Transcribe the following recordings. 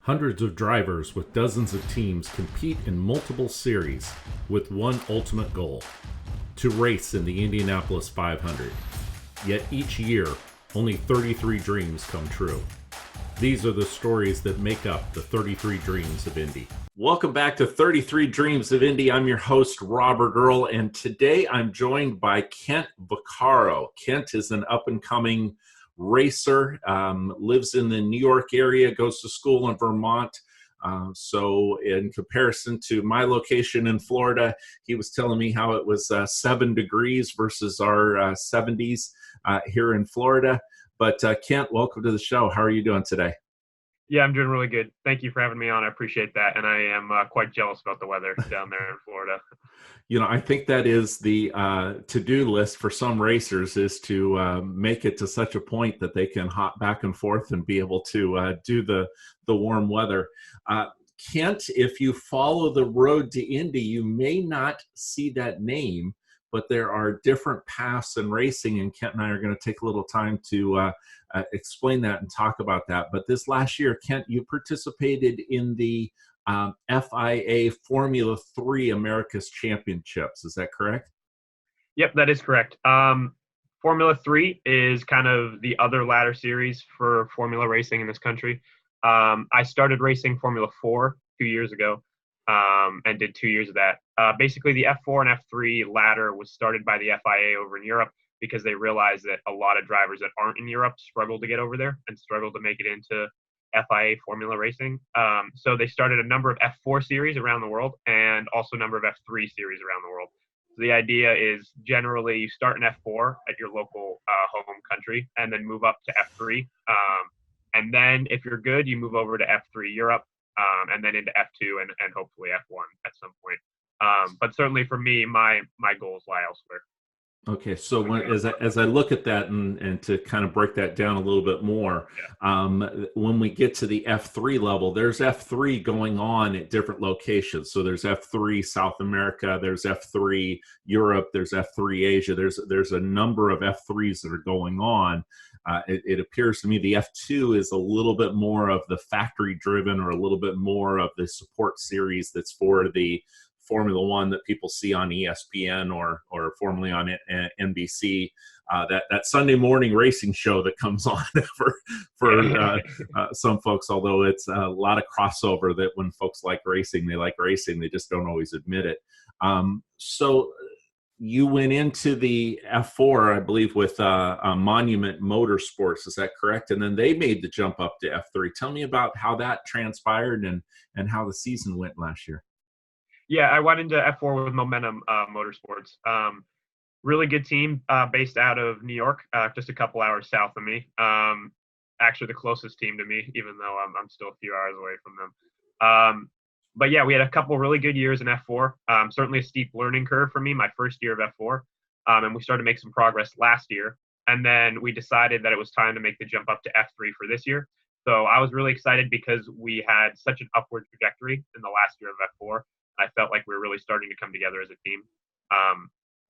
Hundreds of drivers with dozens of teams compete in multiple series with one ultimate goal: to race in the Indianapolis 500. Yet each year, only 33 dreams come true. These are the stories that make up the 33 Dreams of Indy. Welcome back to 33 Dreams of Indy. I'm your host, Robert Earl, and today I'm joined by Kent Vacarro. Kent is an up-and-coming racer, lives in the New York area, goes to school in Vermont. So in comparison to my location in Florida, he was telling me how it was 7 degrees versus our 70s here in Florida. But Kent, welcome to the show. How are you doing today? Yeah, I'm doing really good. Thank you for having me on. I appreciate that. And I am quite jealous about the weather down there in Florida. You know, I think that is the to-do list for some racers, is to make it to such a point that they can hop back and forth and be able to do the warm weather. Kent, if you follow the road to Indy, you may not see that name, but there are different paths in racing, and Kent and I are going to take a little time to explain that and talk about that. But this last year, Kent, you participated in the FIA Formula 3 America's Championships. Is that correct? Yep, that is correct. Formula 3 is kind of the other ladder series for Formula racing in this country. I started racing Formula 4 2 years ago and did 2 years of that. Basically, the F4 and F3 ladder was started by the FIA over in Europe because they realized that a lot of drivers that aren't in Europe struggle to get over there and struggle to make it into FIA Formula racing. So they started a number of F4 series around the world and also a number of F3 series around the world. So the idea is generally you start in F4 at your local home country and then move up to F3. And then if you're good, you move over to F3 Europe and then into F2 and hopefully F1 at some point. But certainly for me, my goals lie elsewhere. Okay, so as I look at that and to kind of break that down a little bit more, when we get to the F3 level, there's F3 going on at different locations. So there's F3 South America, there's F3 Europe, there's F3 Asia. There's a number of F3s that are going on. It appears to me the F2 is a little bit more of the factory driven, or a little bit more of the support series that's for the Formula One that people see on ESPN or formerly on NBC, that Sunday morning racing show that comes on for some folks, although it's a lot of crossover that when folks like racing, they just don't always admit it. So you went into the F4, I believe, with Monument Motorsports, is that correct? And then they made the jump up to F3. Tell me about how that transpired and how the season went last year. Yeah, I went into F4 with Momentum Motorsports. Really good team based out of New York, just a couple hours south of me. Actually, the closest team to me, even though I'm still a few hours away from them. But yeah, we had a couple really good years in F4. Certainly a steep learning curve for me, my first year of F4. And we started to make some progress last year. And then we decided that it was time to make the jump up to F3 for this year. So I was really excited because we had such an upward trajectory in the last year of F4. I felt like we were really starting to come together as a team.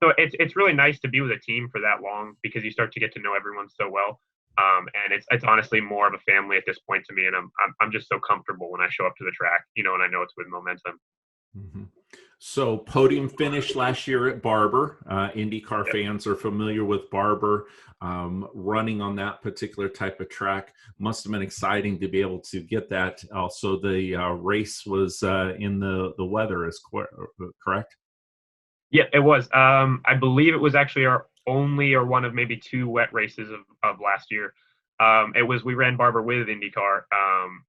So it's really nice to be with a team for that long because you start to get to know everyone so well. And it's honestly more of a family at this point to me. And I'm just so comfortable when I show up to the track, and I know it's with Momentum. Mm-hmm. So podium finish last year at Barber. Indycar Yep. fans are familiar with Barber. Running on that particular type of track must have been exciting to be able to get that. Also, the race was in the weather, is correct? Yeah, it was. I believe it was actually our only or one of maybe 2 wet races of last year. We ran Barber with Indycar,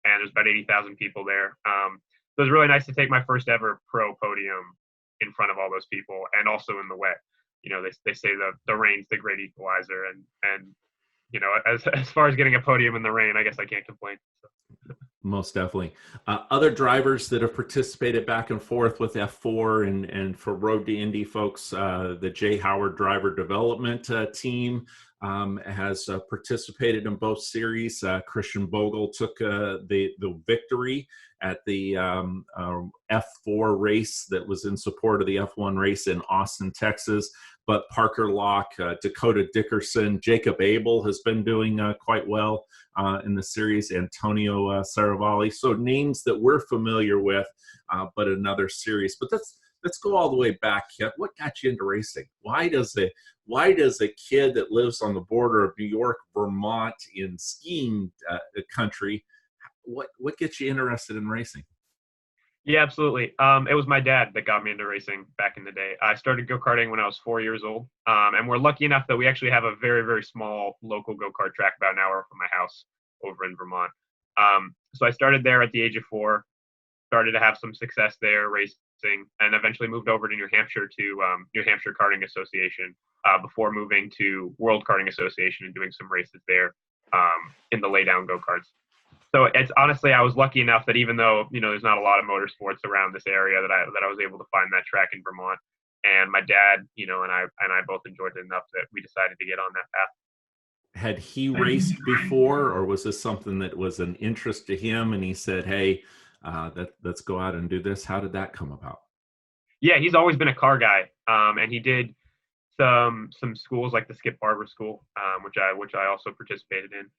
and there's about 80,000 people there. So it was really nice to take my first ever pro podium in front of all those people, and also in the wet. They say the rain's the great equalizer, and as far as getting a podium in the rain, I guess I can't complain. So. Most definitely. Other drivers that have participated back and forth with F4 and for Road to Indy folks, the Jay Howard Driver Development Team has participated in both series. Christian Bogle took the victory at the F4 race that was in support of the F1 race in Austin, Texas. but Parker Locke, Dakota Dickerson, Jacob Abel has been doing quite well in the series, Antonio Saravalli. So names that we're familiar with, but another series. But let's go all the way back, Kent. What got you into racing? Why does a kid that lives on the border of New York, Vermont, in skiing country, what gets you interested in racing? Yeah, absolutely. It was my dad that got me into racing back in the day. I started go-karting when I was 4 years old, and we're lucky enough that we actually have a very, very small local go-kart track about an hour from my house over in Vermont. So I started there at the age of 4, started to have some success there racing, and eventually moved over to New Hampshire to New Hampshire Karting Association before moving to World Karting Association and doing some races there in the lay-down go-karts. So it's honestly, I was lucky enough that even though, there's not a lot of motorsports around this area, that I was able to find that track in Vermont. And my dad, and I both enjoyed it enough that we decided to get on that path. Had he raced before, or was this something that was an interest to him and he said, hey, let's go out and do this? How did that come about? Yeah, he's always been a car guy. And he did some schools like the Skip Barber School, which I also participated in.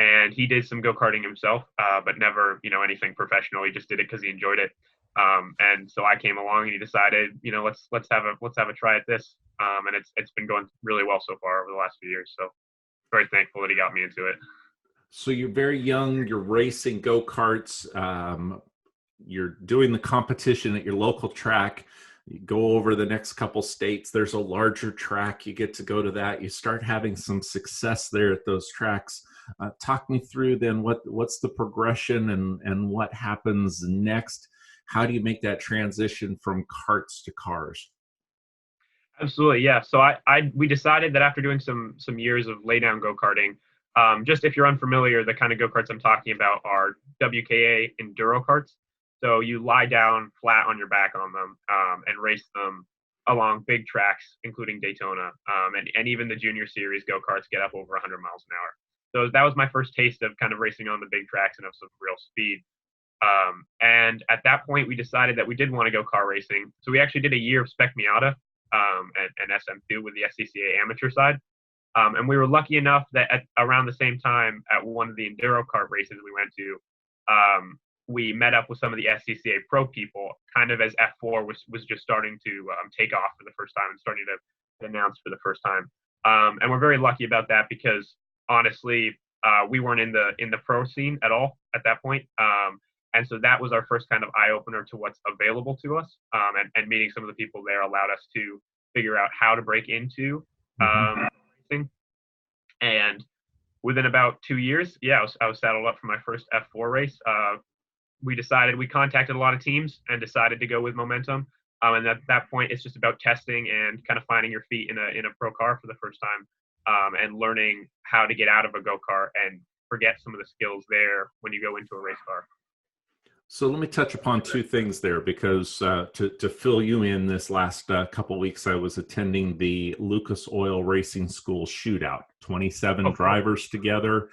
And he did some go-karting himself, but never, anything professional. He just did it because he enjoyed it. And so I came along and he decided, let's have a try at this. And it's been going really well so far over the last few years. So very thankful that he got me into it. So you're very young, you're racing go-karts, you're doing the competition at your local track. You go over the next couple states, there's a larger track, you get to go to that, you start having some success there at those tracks. Talk me through then what's the progression and what happens next? How do you make that transition from karts to cars? Absolutely, yeah. So we decided that after doing some years of lay down go-karting, just if you're unfamiliar, the kind of go-karts I'm talking about are WKA enduro karts. So you lie down flat on your back on them and race them along big tracks, including Daytona, and even the junior series go-karts get up over 100 miles an hour. So that was my first taste of kind of racing on the big tracks and of some real speed. And at that point, we decided that we did want to go car racing. So we actually did a year of Spec Miata and SM2 with the SCCA amateur side. And we were lucky enough that around the same time at one of the enduro kart races we went to, we met up with some of the SCCA pro people, kind of as F4 was just starting to take off for the first time and starting to announce for the first time. And we're very lucky about that because honestly, we weren't in the pro scene at all at that point. And so that was our first kind of eye opener to what's available to us. And meeting some of the people there allowed us to figure out how to break into racing. And within about 2 years, I was saddled up for my first F4 race. We contacted a lot of teams and decided to go with Momentum. And at that point, it's just about testing and kind of finding your feet in a pro car for the first time, and learning how to get out of a go-kart and forget some of the skills there when you go into a race car. So let me touch upon two things there, because to fill you in, this last couple weeks, I was attending the Lucas Oil Racing School shootout. 27 drivers together.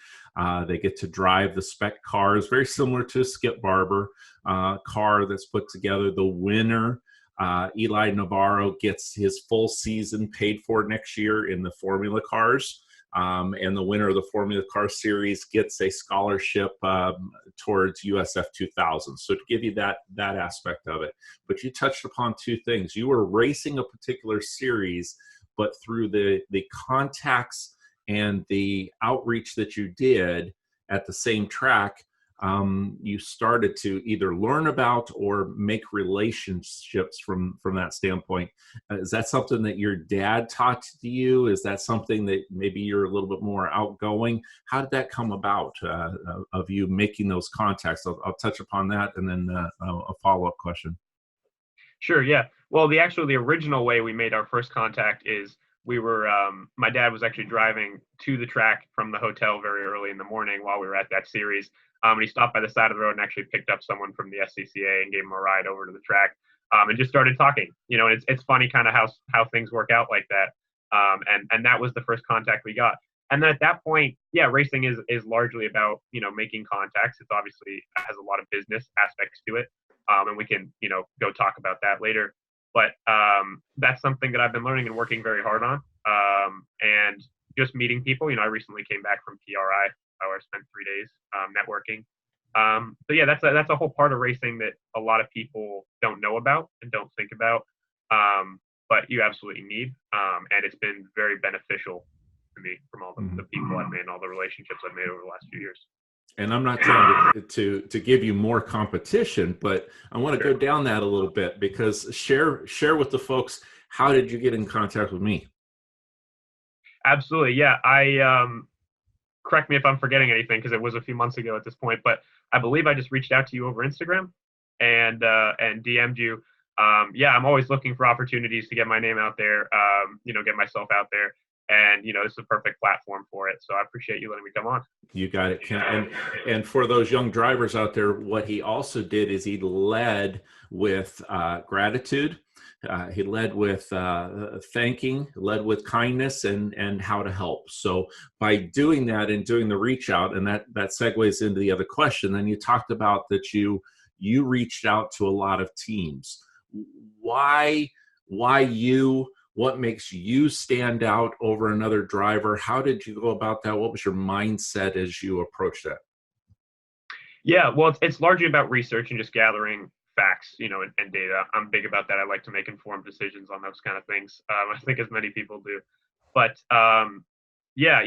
They get to drive the spec cars, very similar to a Skip Barber car that's put together. The winner, Eli Navarro, gets his full season paid for next year in the Formula cars. And the winner of the Formula Car Series gets a scholarship towards USF 2000. So to give you that aspect of it. But you touched upon two things. You were racing a particular series, but through the contacts and the outreach that you did at the same track, you started to either learn about or make relationships from that standpoint. Is that something that your dad taught to you? Is that something that maybe you're a little bit more outgoing? How did that come about, of you making those contacts? I'll touch upon that and then a follow-up question. Sure, yeah. Well, the original way we made our first contact is we were, my dad was actually driving to the track from the hotel very early in the morning while we were at that series. And he stopped by the side of the road and actually picked up someone from the SCCA and gave him a ride over to the track, and just started talking. And it's funny kind of how things work out like that. And that was the first contact we got. And then at that point, racing is largely about, making contacts. It's obviously has a lot of business aspects to it. And we can, go talk about that later. But that's something that I've been learning and working very hard on. And just meeting people. I recently came back from PRI, where I spent 3 days networking. So yeah, that's a whole part of racing that a lot of people don't know about and don't think about. But you absolutely need. And it's been very beneficial to me from all the people I've made and all the relationships I've made over the last few years. And I'm not trying to give you more competition, but I want to go down that a little bit, because share with the folks, how did you get in contact with me? Absolutely. Yeah. Correct me if I'm forgetting anything, because it was a few months ago at this point, but I believe I just reached out to you over Instagram and DM'd you. Yeah, I'm always looking for opportunities to get my name out there, get myself out there. And, this is a perfect platform for it. So I appreciate you letting me come on. You got it, Ken. And for those young drivers out there, what he also did is he led with gratitude. He led with thanking, led with kindness, and how to help. So by doing that and doing the reach out, and that segues into the other question, then you talked about that you reached out to a lot of teams. Why you? What makes you stand out over another driver? How did you go about that? What was your mindset as you approached that? Yeah, well, it's largely about research and just gathering facts, and data. I'm big about that. I like to make informed decisions on those kind of things. I think as many people do. But yeah,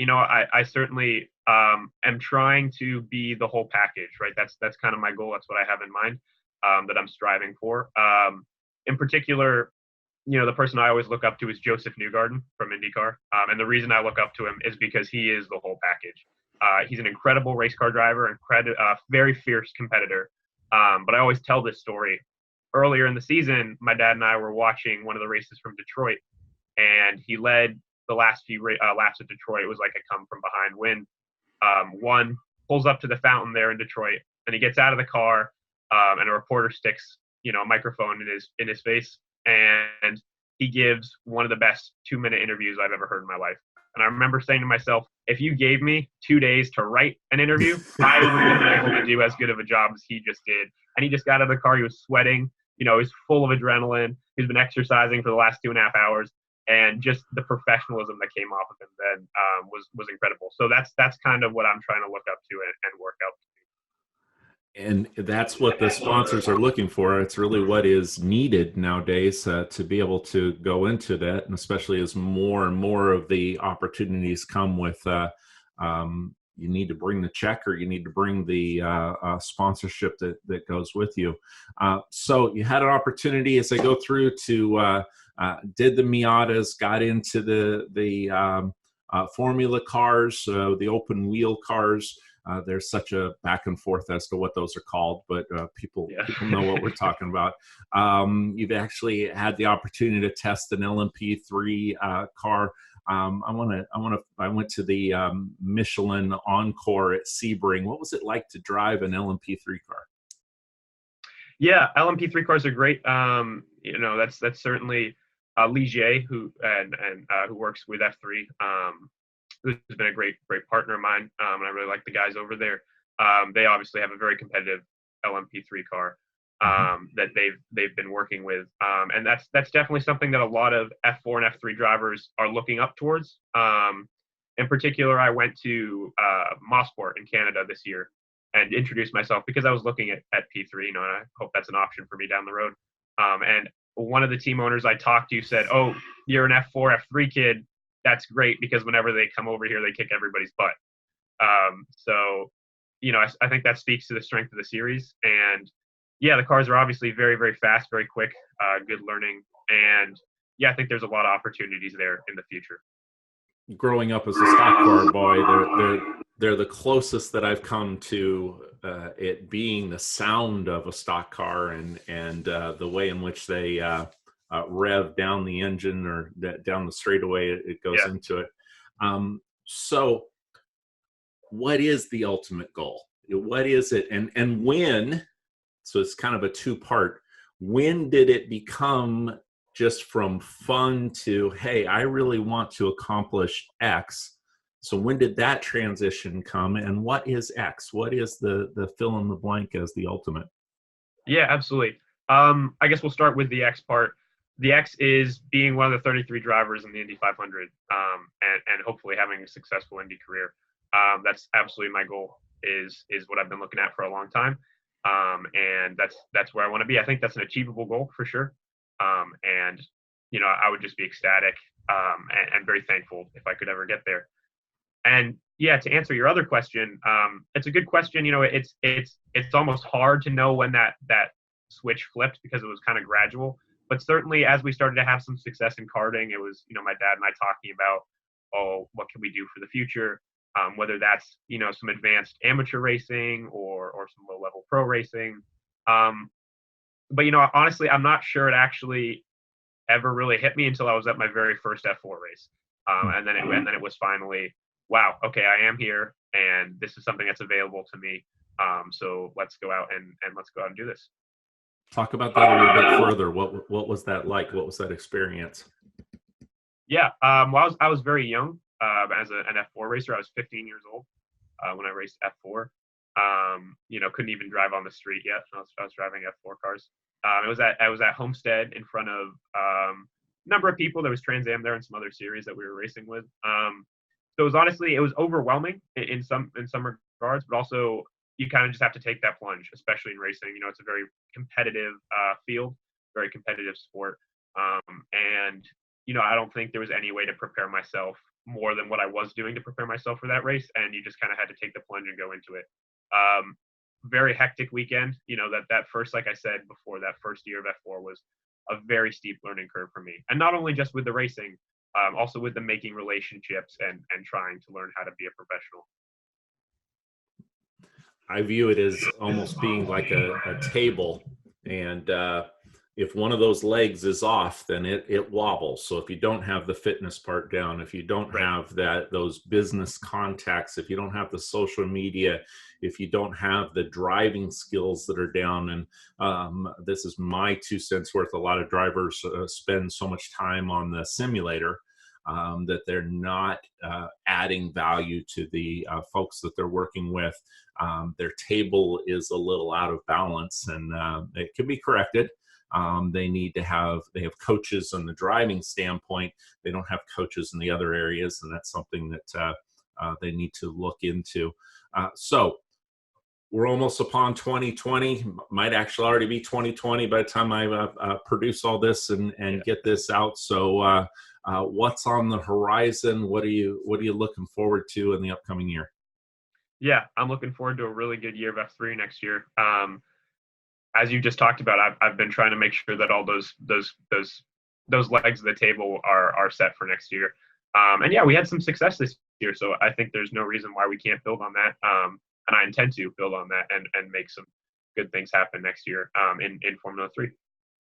I certainly am trying to be the whole package, right? That's kind of my goal. That's what I have in mind, that I'm striving for. In particular, the person I always look up to is Joseph Newgarden from Indycar. And the reason I look up to him is because he is the whole package. He's an incredible race car driver, very fierce competitor. But I always tell this story. Earlier in the season, my dad and I were watching one of the races from Detroit, and he led the last few laps at Detroit. It was like a come from behind win. One pulls up to the fountain there in Detroit, and he gets out of the car, and a reporter sticks, a microphone in his face. And he gives one of the best 2-minute interviews I've ever heard in my life. And I remember saying to myself, if you gave me 2 days to write an interview, I would have been able to do as good of a job as he just did. And he just got out of the car. He was sweating. He was full of adrenaline. He's been exercising for the last 2.5 hours. And just the professionalism that came off of him then was incredible. So that's kind of what I'm trying to look up to and work out. And that's what the sponsors are looking for. It's really what is needed nowadays to be able to go into that, and especially as more and more of the opportunities come with you need to bring the check, or you need to bring the sponsorship that goes with you. So you had an opportunity as I go through to did the Miatas, got into the formula cars, the open wheel cars. There's such a back and forth as to what those are called, but people know what we're talking about. You've actually had the opportunity to test an LMP3 car. I went to the Michelin Encore at Sebring. What was it like to drive an LMP3 car? Yeah, LMP3 cars are great. That's certainly Ligier, who works with F3. Who's been a great partner of mine, and I really like the guys over there. They obviously have a very competitive LMP3 car that they've been working with, and that's definitely something that a lot of F4 and F3 drivers are looking up towards. In particular, I went to Motorsports in Canada this year and introduced myself because I was looking at P3, and I hope that's an option for me down the road. And one of the team owners I talked to said, "Oh, you're an F4, F3 kid. That's great, because whenever they come over here, they kick everybody's butt." So, I think that speaks to the strength of the series. And yeah, the cars are obviously very, very fast, very quick, good learning. And yeah, I think there's a lot of opportunities there in the future. Growing up as a stock car boy, they're the closest that I've come to it being the sound of a stock car, and the way in which they rev down the engine or down the straightaway it goes into it. So what is the ultimate goal? What is it? And when, so it's kind of a two-part, when did it become just from fun to, hey, I really want to accomplish X? So when did that transition come, and what is X? What is the fill in the blank as the ultimate? Yeah, absolutely. I guess we'll start with the X part. The X is being one of the 33 drivers in the Indy 500, and hopefully having a successful Indy career. That's absolutely my goal. Is what I've been looking at for a long time, and that's where I want to be. I think that's an achievable goal for sure. And I would just be ecstatic and very thankful if I could ever get there. And yeah, to answer your other question, it's a good question. It's almost hard to know when that switch flipped because it was kind of gradual. But certainly, as we started to have some success in karting, it was my dad and I talking about, oh, what can we do for the future? Whether that's some advanced amateur racing or some low level pro racing. But honestly, I'm not sure it actually ever really hit me until I was at my very first F4 race, and then it was finally, wow, okay, I am here, and this is something that's available to me. So let's go out and do this. Talk about that a little bit further. What was that like? What was that experience? Yeah, well, I was very young as an F4 racer. I was 15 years old when I raced F4. Couldn't even drive on the street yet. I was driving F4 cars. I was at Homestead in front of a number of people. There was Trans Am there and some other series that we were racing with. So it was overwhelming in some regards, but also you kind of just have to take that plunge, especially in racing. It's a very competitive field, very competitive sport. And I don't think there was any way to prepare myself more than what I was doing to prepare myself for that race. And you just kind of had to take the plunge and go into it. Very hectic weekend. That first, like I said before, that first year of F4 was a very steep learning curve for me. And not only just with the racing, also with the making relationships and trying to learn how to be a professional. I view it as almost being like a table, and if one of those legs is off, then it wobbles. So if you don't have the fitness part down, if you don't have those business contacts, if you don't have the social media, if you don't have the driving skills that are down, and this is my 2 cents worth, a lot of drivers spend so much time on the simulator that they're not adding value to the folks that they're working with. Their table is a little out of balance, and it can be corrected. They have coaches on the driving standpoint. They don't have coaches in the other areas, and that's something that they need to look into. So we're almost upon 2020. Might actually already be 2020 by the time I produce all this and get this out. So what's on the horizon? What are you looking forward to in the upcoming year? Yeah, I'm looking forward to a really good year of F3 next year. As you just talked about, I've been trying to make sure that all those legs of the table are set for next year. And yeah, we had some success this year, so I think there's no reason why we can't build on that. And I intend to build on that and make some good things happen next year in Formula 3.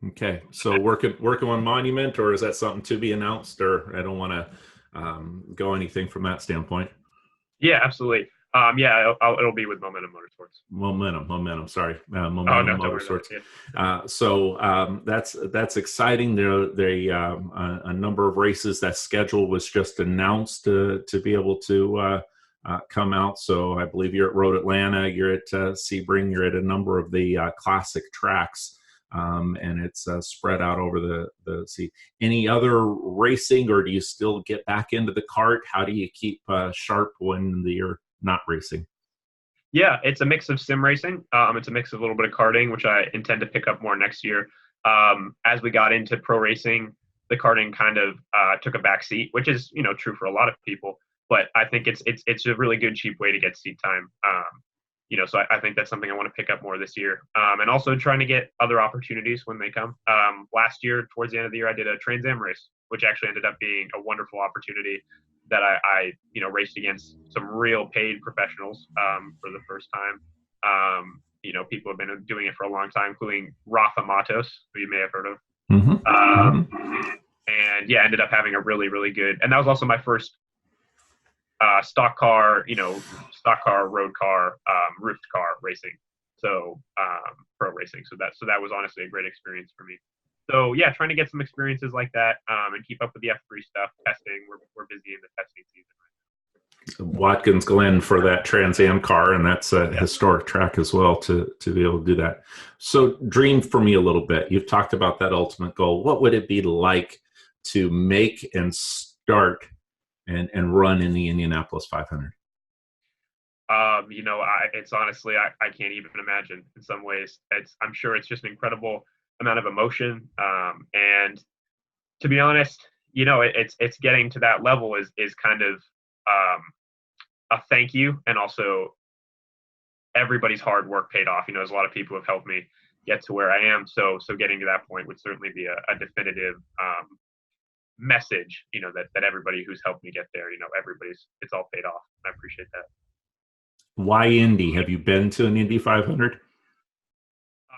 Okay, so working on Monument, or is that something to be announced? Or I don't want to go anything from that standpoint. Yeah, absolutely. It'll be with Momentum Motorsports. Momentum. Sorry, Momentum Motorsports. Yeah. That's exciting. There a number of races. That schedule was just announced to be able to come out. So I believe you're at Road Atlanta, you're at Sebring, you're at a number of the classic tracks. And it's spread out over the sea. Any other racing, or do you still get back into the kart? How do you keep sharp when you're not racing? Yeah, it's a mix of sim racing. It's a mix of a little bit of karting, which I intend to pick up more next year. As we got into pro racing, the karting kind of took a back seat, which is true for a lot of people. But I think it's a really good cheap way to get seat time. So I think that's something I want to pick up more this year. And also trying to get other opportunities when they come. Last year, towards the end of the year, I did a Trans Am race, which actually ended up being a wonderful opportunity that I raced against some real paid professionals for the first time. People have been doing it for a long time, including Rafa Matos, who you may have heard of. And yeah, ended up having a really, really good, and that was also my first stock car, road car, roofed car racing. So pro racing. So that was honestly a great experience for me. So yeah, trying to get some experiences like that and keep up with the F3 stuff, testing. We're busy in the testing season right Watkins Glen for that Trans Am car, and that's a historic track as well to be able to do that. So, dream for me a little bit. You've talked about that ultimate goal. What would it be like to make and start and run in the Indianapolis 500? It's honestly, I can't even imagine in some ways. I'm sure it's just an incredible amount of emotion. And to be honest, it's getting to that level is kind of a thank you, and also everybody's hard work paid off. There's a lot of people who have helped me get to where I am. So getting to that point would certainly be a definitive message, that everybody who's helped me get there, it's all paid off. I appreciate that. Why Indy? Have you been to an Indy 500?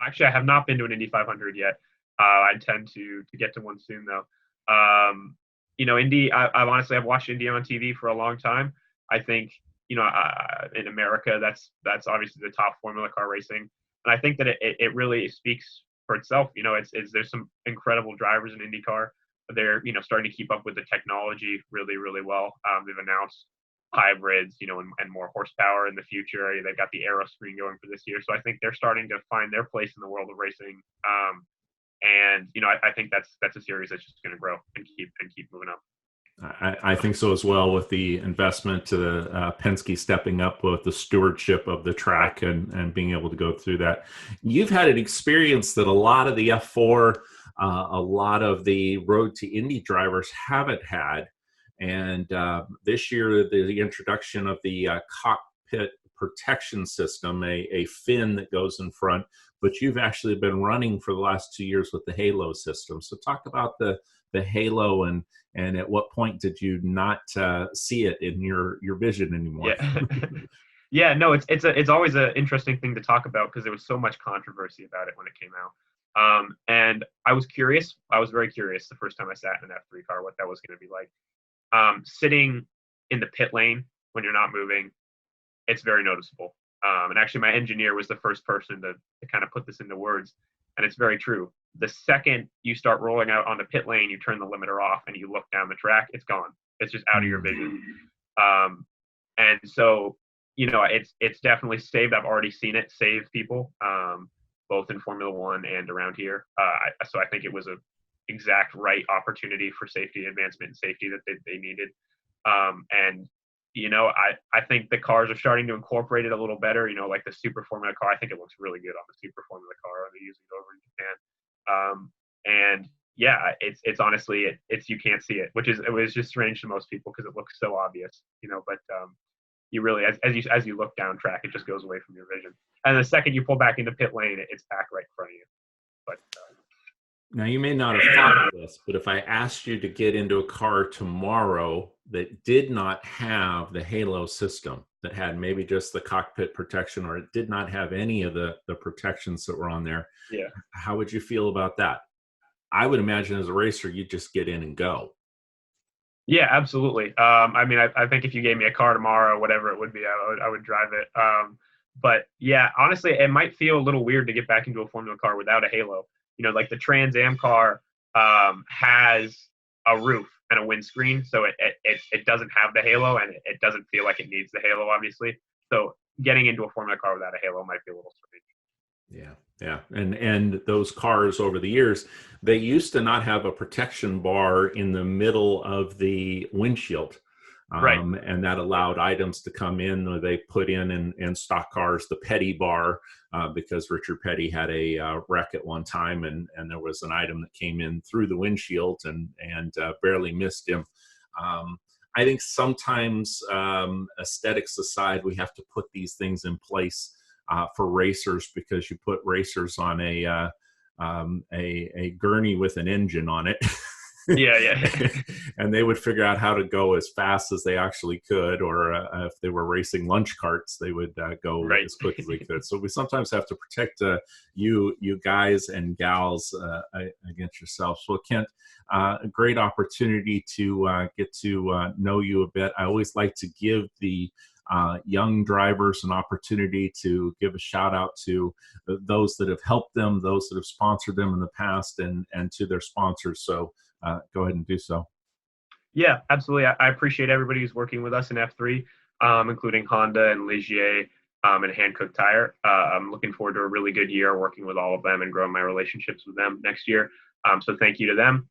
Actually, I have not been to an Indy 500 yet. I intend to get to one soon, though. Indy. I've watched Indy on TV for a long time. I think in America, that's obviously the top Formula car racing, and I think that it really speaks for itself. There's some incredible drivers in IndyCar. They're starting to keep up with the technology really, really well. They've announced hybrids, and more horsepower in the future. They've got the aero screen going for this year, so I think they're starting to find their place in the world of racing. And I think that's a series that's just going to grow and keep moving up. I think so as well, with the investment to Penske stepping up with the stewardship of the track and being able to go through that. You've had an experience that a lot of the F4, a lot of the Road to Indy drivers haven't had. And this year, the introduction of the cockpit protection system, a fin that goes in front, but you've actually been running for the last 2 years with the Halo system. So talk about the Halo and at what point did you not see it in your vision anymore? Yeah. Yeah, no, it's always an interesting thing to talk about because there was so much controversy about it when it came out. And I was curious. I was very curious the first time I sat in an F3 car, what that was going to be like. Sitting in the pit lane when you're not moving, it's very noticeable. And actually, my engineer was the first person to kind of put this into words, and it's very true. The second you start rolling out on the pit lane, you turn the limiter off and you look down the track, it's gone. It's just out of your vision. And so, it's definitely saved. I've already seen it save people, both in Formula One and around here. So I think it was a exact right opportunity for safety advancement and safety that they needed. And I think the cars are starting to incorporate it a little better. Like the Super Formula car, I think it looks really good on the Super Formula car. They're using it over in Japan. And yeah, it's honestly you can't see it, it was just strange to most people because it looks so obvious, but you really, as you look down track, it just goes away from your vision. And the second you pull back into pit lane, it's back right in front of you. But now, you may not have thought of this, but if I asked you to get into a car tomorrow that did not have the Halo system, that had maybe just the cockpit protection, or it did not have any of the protections that were on there, yeah, how would you feel about that? I would imagine as a racer, you'd just get in and go. Yeah, absolutely. I think if you gave me a car tomorrow, whatever it would be, I would drive it. But yeah, honestly, it might feel a little weird to get back into a Formula car without a Halo. Like the Trans Am car has a roof and a windscreen, so it doesn't have the Halo, and it doesn't feel like it needs the Halo, obviously. So getting into a Formula car without a Halo might be a little strange. Yeah. And those cars over the years, they used to not have a protection bar in the middle of the windshield. Right. And that allowed items to come in. They put in stock cars the Petty bar, because Richard Petty had a wreck at one time, and there was an item that came in through the windshield and barely missed him. I think sometimes, aesthetics aside, we have to put these things in place for racers, because you put racers on a gurney with an engine on it. Yeah. And they would figure out how to go as fast as they actually could, or if they were racing lunch carts, they would go right. as quick as they could. So we sometimes have to protect you guys and gals against yourselves. Well, Kent, a great opportunity to get to know you a bit. I always like to give the young drivers an opportunity to give a shout out to those that have helped them, those that have sponsored them in the past, and to their sponsors. So go ahead and do so. Yeah, absolutely. I appreciate everybody who's working with us in F3. including Honda and Ligier and Hankook Tire. I'm looking forward to a really good year working with all of them and growing my relationships with them next year. So thank you to them.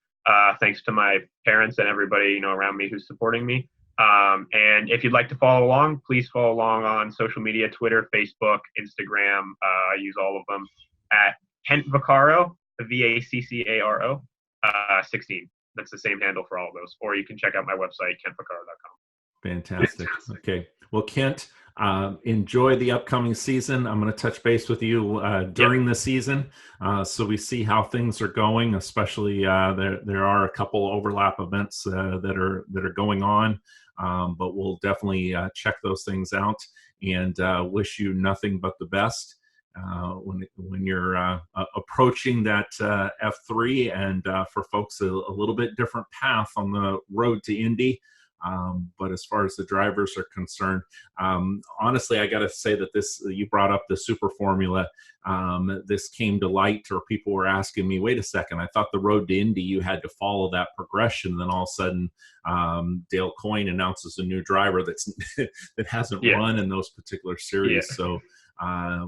Thanks to my parents and everybody around me who's supporting me. And if you'd like to follow along, please follow along on social media: Twitter, Facebook, Instagram. I use all of them at Kent Vacarro, Vaccaro, 16. That's the same handle for all of those. Or you can check out my website, kentvacarro.com. Fantastic. Okay. Well, Kent, enjoy the upcoming season. I'm going to touch base with you during the season, so we see how things are going. Especially there are a couple overlap events that are going on, but we'll definitely check those things out, and wish you nothing but the best when you're approaching that F3, and for folks a little bit different path on the road to Indy. But as far as the drivers are concerned, honestly, I got to say that you brought up the Super Formula. This came to light, or people were asking me, wait a second, I thought the road to Indy, you had to follow that progression. Then all of a sudden, Dale Coyne announces a new driver that hasn't run in those particular series. So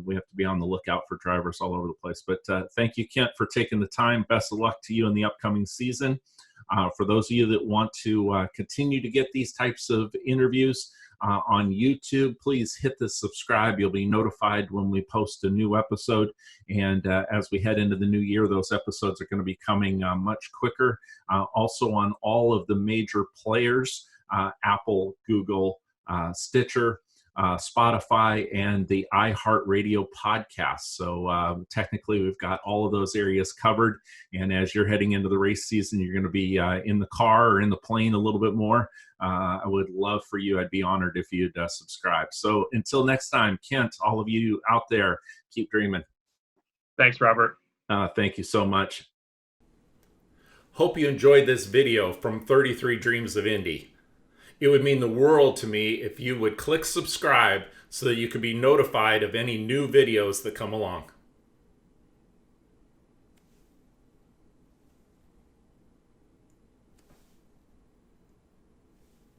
we have to be on the lookout for drivers all over the place. But thank you, Kent, for taking the time. Best of luck to you in the upcoming season. For those of you that want to continue to get these types of interviews on YouTube, please hit the subscribe. You'll be notified when we post a new episode. And as we head into the new year, those episodes are going to be coming much quicker. Also on all of the major players, Apple, Google, Stitcher, Spotify, and the iHeartRadio podcast. So technically, we've got all of those areas covered. And as you're heading into the race season, you're going to be in the car or in the plane a little bit more. I would love for you. I'd be honored if you'd subscribe. So until next time, Kent, all of you out there, keep dreaming. Thanks, Robert. Thank you so much. Hope you enjoyed this video from 33 Dreams of Indy. It would mean the world to me if you would click subscribe so that you could be notified of any new videos that come along.